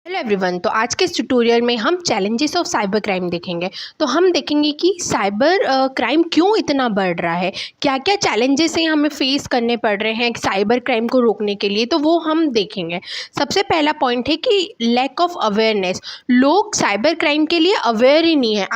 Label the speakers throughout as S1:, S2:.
S1: Hello everyone. तो आज के इस ट्यूटोरियल में हम चैलेंजेस ऑफ साइबर क्राइम देखेंगे। तो हम देखेंगे कि साइबर क्राइम क्यों इतना बढ़ रहा है, क्या क्या चैलेंजेस हैं हमें फेस करने पड़ रहे हैं साइबर क्राइम को रोकने के लिए, तो वो हम देखेंगे। सबसे पहला पॉइंट है कि लैक ऑफ अवेयरनेस। लोग साइबर क्राइम के लिए अवेयर ही नहीं है।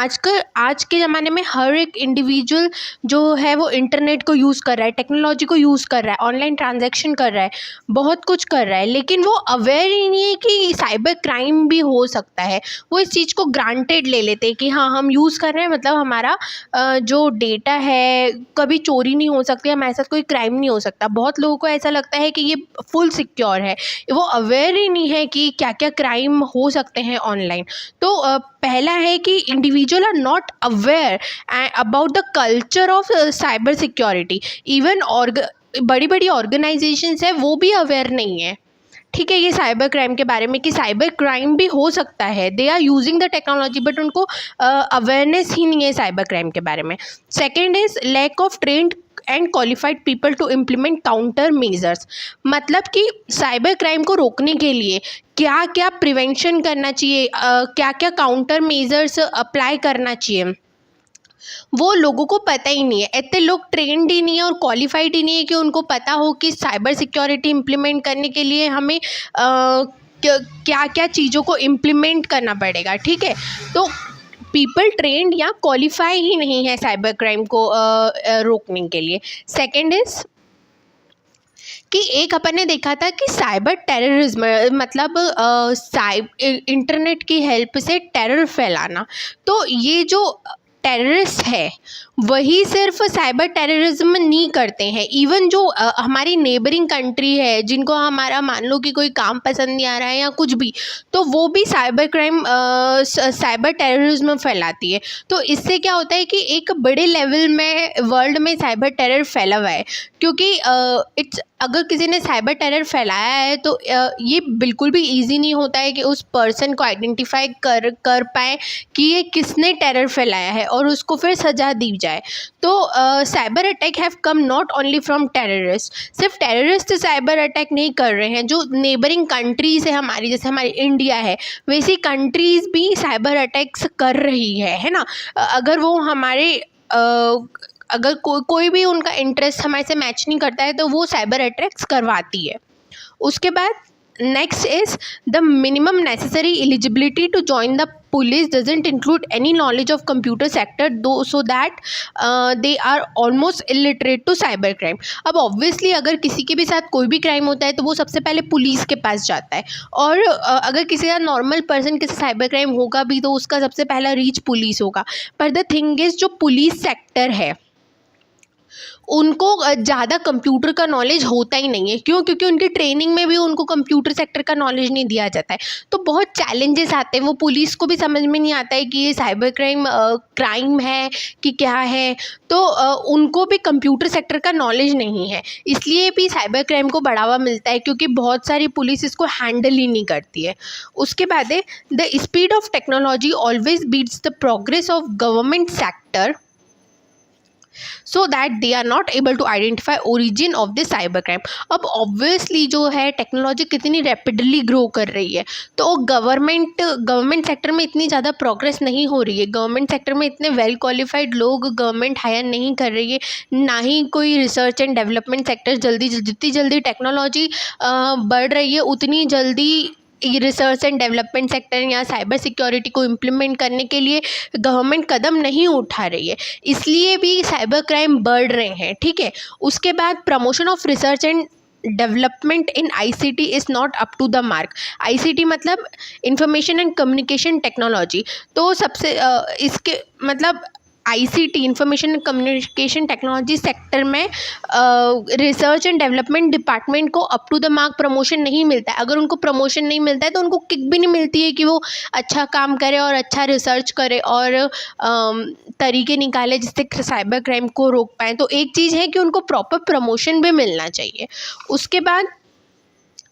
S1: आज के ज़माने में हर एक इंडिविजुअल जो है वो इंटरनेट को यूज़ कर रहा है, टेक्नोलॉजी को यूज़ कर रहा है, ऑनलाइन ट्रांजैक्शन कर रहा है, बहुत कुछ कर रहा है, लेकिन वो अवेयर ही नहीं है कि साइबर क्राइम भी हो सकता है। वो इस चीज़ को ग्रांटेड ले लेते हैं कि हाँ, हम यूज़ कर रहे हैं, मतलब हमारा जो डेटा है कभी चोरी नहीं हो सकती, हमारे साथ कोई क्राइम नहीं हो सकता। बहुत लोगों को ऐसा लगता है कि ये फुल सिक्योर है, वो अवेयर ही नहीं है कि क्या क्या क्राइम हो सकते हैं ऑनलाइन। तो पहला है कि individual are not aware about the culture of cyber security. Even बड़ी बड़ी ऑर्गेनाइजेशंस है वो भी अवेयर नहीं है, ठीक है, ये साइबर क्राइम के बारे में कि साइबर क्राइम भी हो सकता है। They are using the technology but उनको अवेयरनेस ही नहीं है साइबर क्राइम के बारे में। Second is lack of trained and qualified people to implement counter measures. मतलब कि साइबर क्राइम को रोकने के लिए क्या क्या प्रिवेंशन करना चाहिए, क्या क्या काउंटर मेजर्स अप्लाई करना चाहिए, वो लोगों को पता ही नहीं है। इतने लोग ट्रेंड ही नहीं है और क्वालिफाइड ही नहीं है कि उनको पता हो कि साइबर सिक्योरिटी इम्प्लीमेंट करने के लिए हमें क्या क्या चीज़ों को इम्प्लीमेंट करना पड़ेगा, ठीक है। तो पीपल ट्रेंड या क्वालिफाई ही नहीं है साइबर क्राइम को रोकने के लिए। सेकेंड इज कि एक अपन ने देखा था कि साइबर टेररिज्म मतलब इंटरनेट की हेल्प से टेरर फैलाना। तो ये जो टेररिस्ट है वही सिर्फ साइबर टेररिज्म नहीं करते हैं, इवन जो हमारी नेबरिंग कंट्री है जिनको हमारा मान लो कि कोई काम पसंद नहीं आ रहा है या कुछ भी, तो वो भी साइबर क्राइम साइबर टेररिज्म फैलाती है। तो इससे क्या होता है कि एक बड़े लेवल में वर्ल्ड में साइबर टेरर फैला हुआ है, क्योंकि अगर किसी ने साइबर टेरर फैलाया है तो ये बिल्कुल भी इजी नहीं होता है कि उस पर्सन को आइडेंटिफाई कर पाए कि ये किसने टेरर फैलाया है और उसको फिर सजा दी जाए। तो cyber attack have come not only from terrorist. सिर्फ टेररिस्ट साइबर अटैक नहीं कर रहे हैं, जो नेबरिंग कंट्रीज़ है हमारी, जैसे हमारी इंडिया है, वैसी कंट्रीज़ भी साइबर अटैक्स कर रही है ना। अगर वो हमारे अगर कोई भी उनका इंटरेस्ट हमारे से मैच नहीं करता है तो वो साइबर अटैक्स करवाती है। उसके बाद next is the minimum necessary eligibility to join the police doesn't include any knowledge of computer sector though, so that they are almost illiterate to cyber crime. अब ऑब्वियसली अगर किसी के भी साथ कोई भी क्राइम होता है तो वो सबसे पहले पुलिस के पास जाता है, और अगर किसी का नॉर्मल पर्सन किसी साइबर क्राइम होगा भी तो उसका सबसे पहला रीच पुलिस होगा। पर द थिंग इज जो पुलिस सेक्टर है उनको ज़्यादा कंप्यूटर का नॉलेज होता ही नहीं है। क्यों? क्योंकि उनकी ट्रेनिंग में भी उनको कंप्यूटर सेक्टर का नॉलेज नहीं दिया जाता है। तो बहुत चैलेंजेस आते हैं, वो पुलिस को भी समझ में नहीं आता है कि ये साइबर क्राइम है कि क्या है। तो उनको भी कंप्यूटर सेक्टर का नॉलेज नहीं है, इसलिए भी साइबर क्राइम को बढ़ावा मिलता है, क्योंकि बहुत सारी पुलिस इसको हैंडल ही नहीं करती है। उसके बाद है the speed of technology always beats the progress of government sector, so that they are not able to identify origin of the cyber crime. अब ऑब्वियसली जो है टेक्नोलॉजी कितनी रैपिडली ग्रो कर रही है, तो गवर्नमेंट सेक्टर में इतनी ज़्यादा प्रोग्रेस नहीं हो रही है। गवर्नमेंट सेक्टर में इतने वेल क्वालिफाइड लोग गवर्नमेंट हायर नहीं कर रही है, ना ही कोई रिसर्च एंड डेवलपमेंट सेक्टर जितनी जल्दी टेक्नोलॉजी बढ़ रही है उतनी जल्दी रिसर्च एंड डेवलपमेंट सेक्टर या साइबर सिक्योरिटी को इम्प्लीमेंट करने के लिए गवर्नमेंट कदम नहीं उठा रही है, इसलिए भी साइबर क्राइम बढ़ रहे हैं, ठीक है। उसके बाद promotion of research and development in ICT is not up to the mark. ICT मतलब इंफॉर्मेशन एंड कम्युनिकेशन टेक्नोलॉजी। तो सबसे इसके मतलब ICT information and communication technology sector में रिसर्च एंड डेवलपमेंट डिपार्टमेंट को up to the mark promotion नहीं मिलता है। अगर उनको प्रमोशन नहीं मिलता है तो उनको किक भी नहीं मिलती है कि वो अच्छा काम करे और अच्छा रिसर्च करे और तरीके निकाले जिससे साइबर क्राइम को रोक पाएँ। तो एक चीज़ है कि उनको प्रॉपर प्रमोशन भी मिलना चाहिए। उसके बाद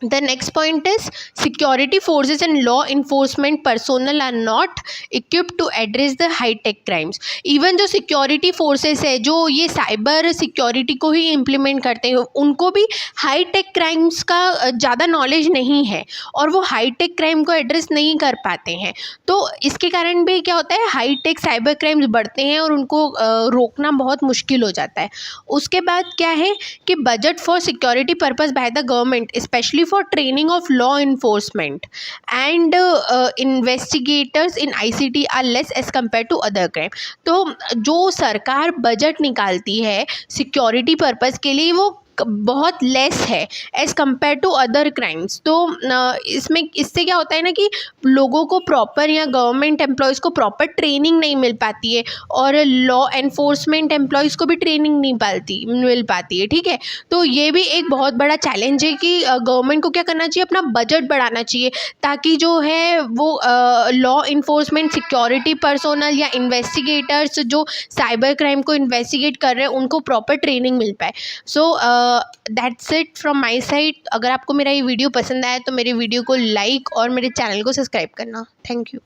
S1: The next point is security forces and law enforcement personnel are not equipped to address the high tech crimes. Even जो security forces है, जो ये cyber security को ही implement करते हैं, उनको भी high tech crimes का ज़्यादा knowledge नहीं है और वो high tech crime को address नहीं कर पाते हैं। तो इसके कारण भी क्या होता है, high tech cyber crimes बढ़ते हैं और उनको रोकना बहुत मुश्किल हो जाता है। उसके बाद क्या है कि budget for security purpose by the government specially for training of law enforcement and investigators in ICT are less as compared to other crime। तो जो सरकार बजट निकालती है सिक्योरिटी पर्पस के लिए वो बहुत लेस है as compare to other crimes. तो इसमें इससे क्या होता है ना कि लोगों को प्रॉपर या गवर्नमेंट एम्प्लॉयज़ को प्रॉपर ट्रेनिंग नहीं मिल पाती है और लॉ एनफोर्समेंट एम्प्लॉयज़ को भी ट्रेनिंग नहीं मिल पाती है। ठीक है, तो ये भी एक बहुत बड़ा चैलेंज है कि गवर्नमेंट को क्या करना चाहिए, अपना बजट बढ़ाना चाहिए ताकि जो है वो लॉ इन्फोर्समेंट सिक्योरिटी पर्सोनल या इन्वेस्टिगेटर्स जो साइबर क्राइम को इन्वेस्टिगेट कर रहे हैं उनको प्रॉपर ट्रेनिंग मिल पाए। So that's it from my side. अगर आपको मेरा ये वीडियो पसंद आया तो मेरे वीडियो को लाइक और मेरे चैनल को सब्सक्राइब करना। Thank you.